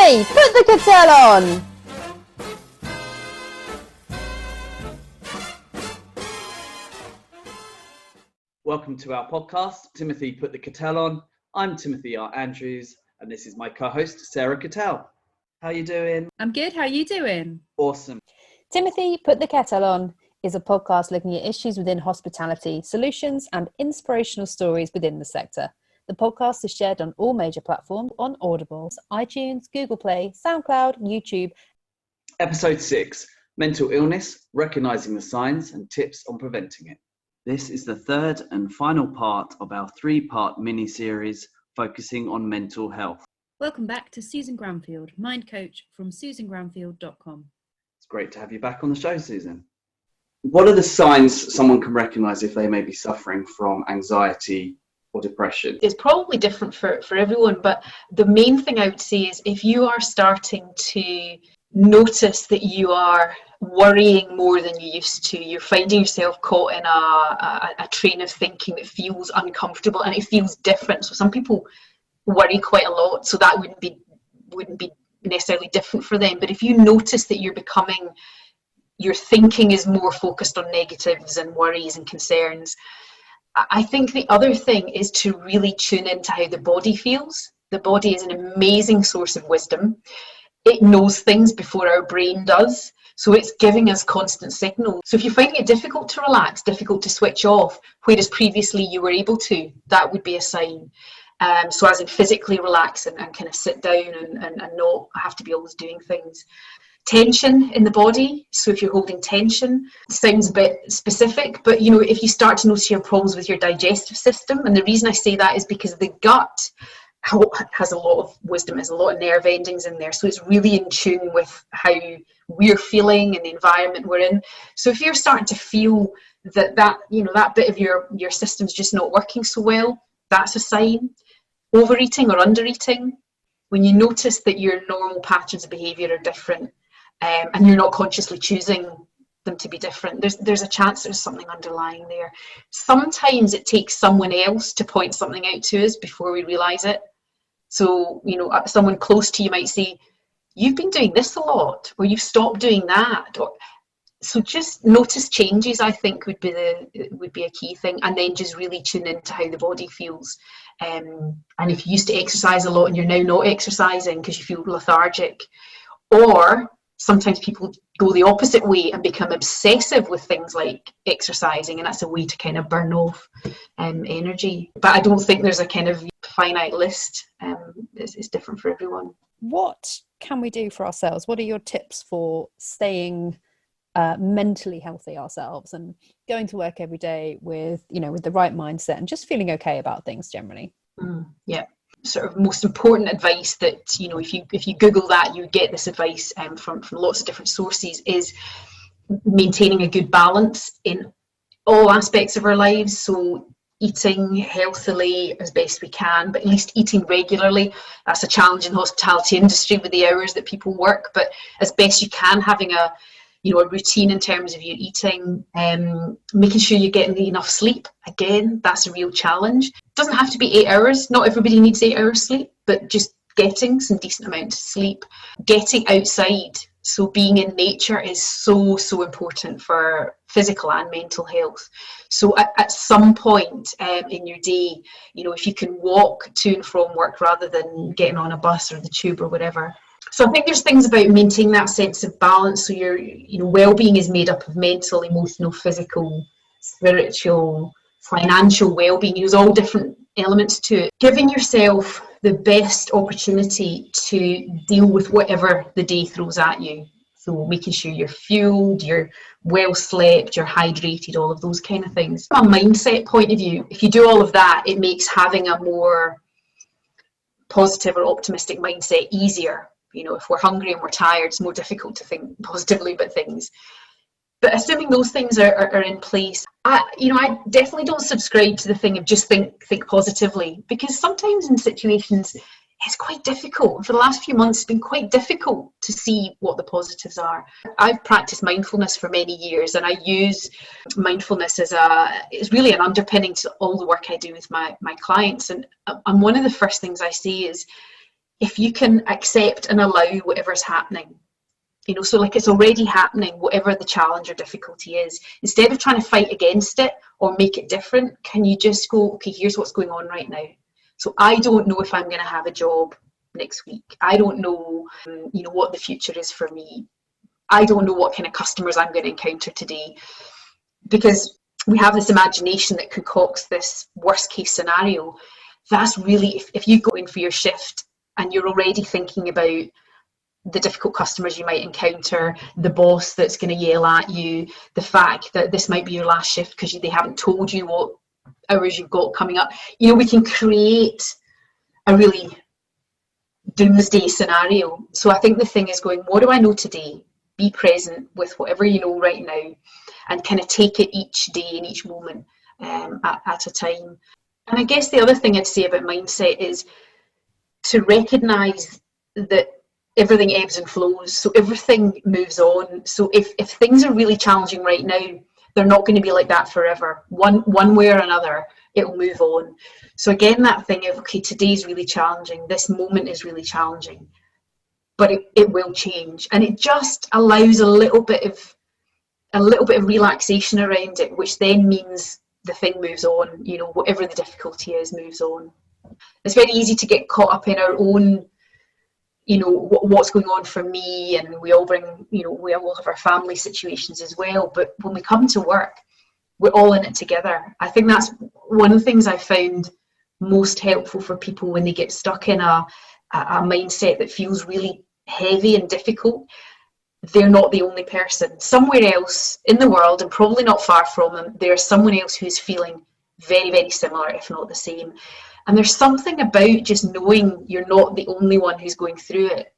Hey, put the Kettel on! Welcome to our podcast, Timothy Put the Kettel On. I'm Timothy R. Andrews, and this is my co-host, Sarah Kettel. How you doing? I'm good. How are you doing? Awesome. Timothy Put the Kettel On is a podcast looking at issues within hospitality, solutions and inspirational stories within the sector. The podcast is shared on all major platforms on Audible, iTunes, Google Play, SoundCloud, YouTube. Episode 6, Mental Illness, Recognising the Signs and Tips on Preventing It. This is the third and final part of our 3-part mini-series focusing on mental health. Welcome back to Susan Grandfield, mind coach from susangranfield.com. It's great to have you back on the show, Susan. What are the signs someone can recognise if they may be suffering from anxiety or depression? It's probably different for everyone, but the main thing I would say is if you are starting to notice that you are worrying more than you used to, you're finding yourself caught in a train of thinking that feels uncomfortable and it feels different. So some people worry quite a lot, so that wouldn't be necessarily different for them. But if you notice that your thinking is more focused on negatives and worries and concerns, I think the other thing is to really tune into how the body feels. The body is an amazing source of wisdom. It knows things before our brain does. So it's giving us constant signals. So if you're finding it difficult to relax, difficult to switch off, whereas previously you were able to, that would be a sign. So as in physically relax and kind of sit down and not have to be always doing things. Tension in the body. So if you're holding tension, it sounds a bit specific, but if you start to notice your problems with your digestive system, and the reason I say that is because the gut has a lot of wisdom, has a lot of nerve endings in there, so it's really in tune with how we're feeling and the environment we're in. So if you're starting to feel that bit of your system's just not working so well, that's a sign. Overeating or undereating, when you notice that your normal patterns of behaviour are different, and you're not consciously choosing them to be different, there's a chance there's something underlying there. Sometimes it takes someone else to point something out to us before we realise it. So, someone close to you might say, you've been doing this a lot, or you've stopped doing that. So just notice changes, I think, would be a key thing, and then just really tune into how the body feels. And if you used to exercise a lot and you're now not exercising because you feel lethargic, or sometimes people go the opposite way and become obsessive with things like exercising, and that's a way to kind of burn off energy. But I don't think there's a kind of finite list. It's different for everyone. What can we do for ourselves? What are your tips for staying mentally healthy ourselves and going to work every day with the right mindset and just feeling okay about things generally? Yeah. Sort of most important advice that if you Google that, you get this advice from lots of different sources, is maintaining a good balance in all aspects of our lives. So eating healthily as best we can, but at least eating regularly. That's a challenge in the hospitality industry with the hours that people work, but as best you can, having a routine in terms of your eating, making sure you're getting enough sleep. Again, that's a real challenge. It doesn't have to be 8 hours. Not everybody needs 8 hours sleep, but just getting some decent amount of sleep. Getting outside, so being in nature, is so important for physical and mental health. So at some point in your day, if you can walk to and from work rather than getting on a bus or the tube or whatever. So I think there's things about maintaining that sense of balance. So your well-being is made up of mental, emotional, physical, spiritual, financial well-being. There's all different elements to it. Giving yourself the best opportunity to deal with whatever the day throws at you. So making sure you're fueled, you're well slept, you're hydrated, all of those kind of things. From a mindset point of view, if you do all of that, it makes having a more positive or optimistic mindset easier. If we're hungry and we're tired, it's more difficult to think positively about things. But assuming those things are in place, I definitely don't subscribe to the thing of just think positively, because sometimes in situations it's quite difficult. For the last few months, it's been quite difficult to see what the positives are. I've practiced mindfulness for many years, and I use mindfulness it's really an underpinning to all the work I do with my clients. And one of the first things I say is, if you can accept and allow whatever's happening, you know, so like it's already happening, whatever the challenge or difficulty is, instead of trying to fight against it or make it different, can you just go, okay, here's what's going on right now. So I don't know if I'm going to have a job next week. I don't know, you know, what the future is for me. I don't know what kind of customers I'm going to encounter today, because we have this imagination that concocts this worst case scenario. That's really, if you go in for your shift and you're already thinking about the difficult customers you might encounter, the boss that's going to yell at you, the fact that this might be your last shift because they haven't told you what hours you've got coming up, you know, we can create a really doomsday scenario. So I think the thing is going, what do I know today? Be present with whatever you know right now, and kind of take it each day and each moment at a time. And I guess the other thing I'd say about mindset is to recognise that everything ebbs and flows, so everything moves on. So if things are really challenging right now, they're not going to be like that forever. One way or another, it'll move on. So again, that thing of, okay, today's really challenging, this moment is really challenging, but it will change, and it just allows a little bit of relaxation around it, which then means the thing moves on. You know, whatever the difficulty is, moves on. It's very easy to get caught up in our own, you know, what's going on for me, and we all bring, you know, we all have our family situations as well. But when we come to work, we're all in it together. I think that's one of the things I found most helpful for people when they get stuck in a mindset that feels really heavy and difficult. They're not the only person. Somewhere else in the world, and probably not far from them, there's someone else who's feeling very, very similar, if not the same. And there's something about just knowing you're not the only one who's going through it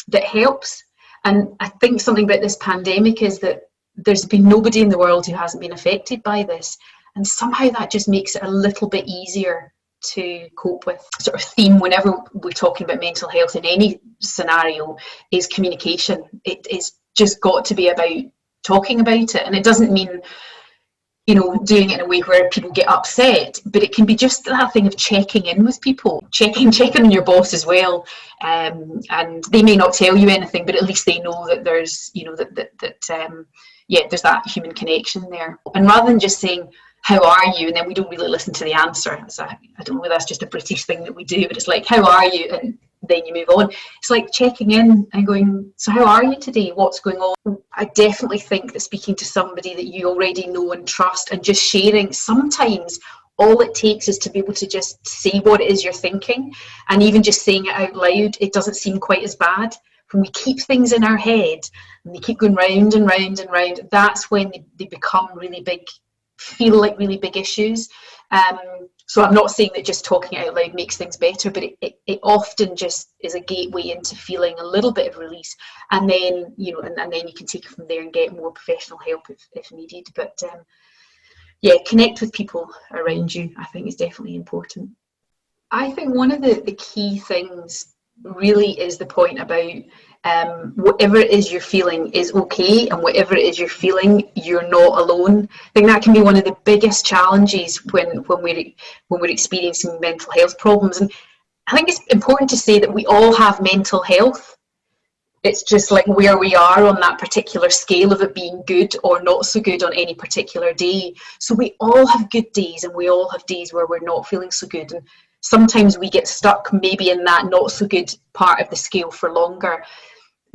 that helps. And I think something about this pandemic is that there's been nobody in the world who hasn't been affected by this. And somehow that just makes it a little bit easier to cope with. Sort of theme whenever we're talking about mental health in any scenario is communication. It is just got to be about talking about it. And it doesn't mean, you know, doing it in a way where people get upset, but it can be just that thing of checking in with people, checking on your boss as well, and they may not tell you anything, but at least they know that there's, you know, there's that human connection there. And rather than just saying, how are you? And then we don't really listen to the answer. So I don't know whether that's just a British thing that we do, but it's like, how are you? And then you move on. It's like checking in and going, so how are you today? What's going on? I definitely think that speaking to somebody that you already know and trust and just sharing, sometimes all it takes is to be able to just say what it is you're thinking, and even just saying it out loud, it doesn't seem quite as bad. When we keep things in our head and they keep going round and round and round, that's when they become really big, feel like really big issues. So I'm not saying that just talking it out loud makes things better, but it often just is a gateway into feeling a little bit of release, and then, you know, and then you can take it from there and get more professional help if needed. But yeah, connect with people around you, I think, is definitely important. I think one of the key things really is the point about whatever it is you're feeling is okay, and whatever it is you're feeling, you're not alone. I think that can be one of the biggest challenges when we're experiencing mental health problems. And I think it's important to say that we all have mental health. It's just like where we are on that particular scale of it being good or not so good on any particular day. So we all have good days, and we all have days where we're not feeling so good. And sometimes we get stuck maybe in that not so good part of the scale for longer.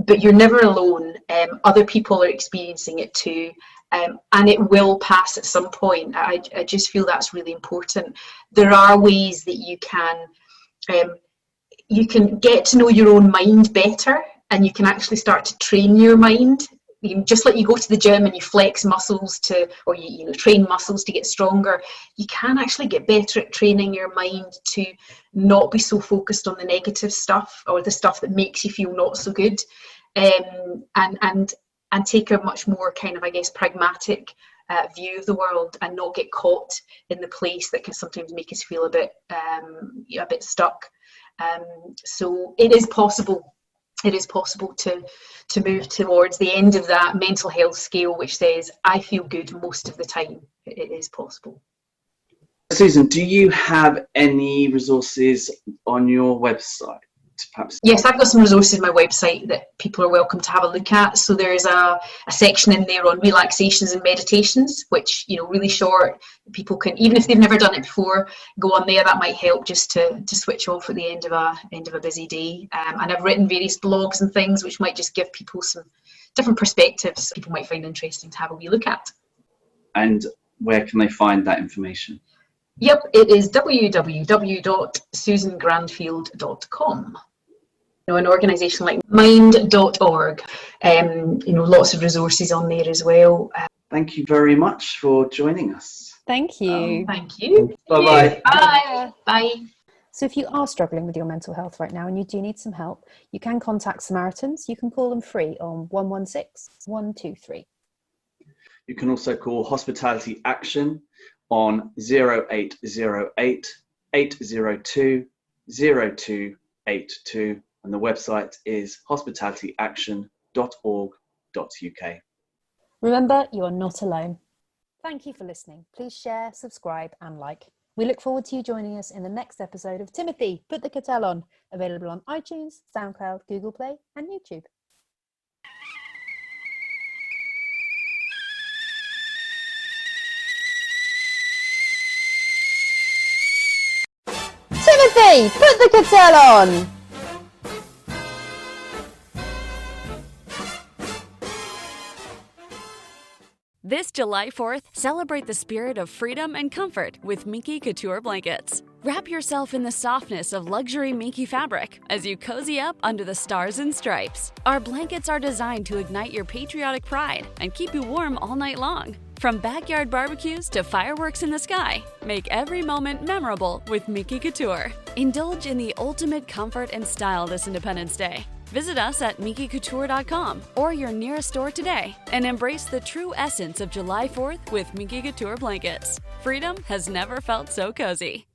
But you're never alone. Other people are experiencing it too, and it will pass at some point. I just feel that's really important. There are ways that you can get to know your own mind better, and you can actually start to train your mind. Just like you go to the gym and you flex muscles or you train muscles to get stronger, you can actually get better at training your mind to not be so focused on the negative stuff or the stuff that makes you feel not so good, and take a much more kind of, I guess, pragmatic view of the world, and not get caught in the place that can sometimes make us feel a bit stuck. So it is possible. It is possible to move towards the end of that mental health scale, which says, I feel good most of the time. It is possible. Susan, do you have any resources on your website? to perhaps... Yes, I've got some resources on my website that people are welcome to have a look at. So there's a section in there on relaxations and meditations, which, really short. People can, even if they've never done it before, go on there. That might help just to switch off at the end of a busy day. And I've written various blogs and things which might just give people some different perspectives people might find interesting to have a wee look at. And where can they find that information? Yep, it is www.susangrandfield.com. An organisation like mind.org, lots of resources on there as well. Thank you very much for joining us. Thank you. Thank you. Bye-bye. Bye. Bye. So if you are struggling with your mental health right now and you do need some help, you can contact Samaritans. You can call them free on 116 123. You can also call Hospitality Action on 0808 802 0282, and the website is hospitalityaction.org.uk. Remember, you are not alone. Thank you for listening. Please share, subscribe and like. We look forward to you joining us in the next episode of Timothy, Put the Kettel On, available on iTunes, SoundCloud, Google Play and YouTube. Timothy, put the kettle on! This July 4th, celebrate the spirit of freedom and comfort with Minky Couture blankets. Wrap yourself in the softness of luxury Minky fabric as you cozy up under the stars and stripes. Our blankets are designed to ignite your patriotic pride and keep you warm all night long. From backyard barbecues to fireworks in the sky, make every moment memorable with Minky Couture. Indulge in the ultimate comfort and style this Independence Day. Visit us at minkycouture.com or your nearest store today and embrace the true essence of July 4th with Minky Couture blankets. Freedom has never felt so cozy.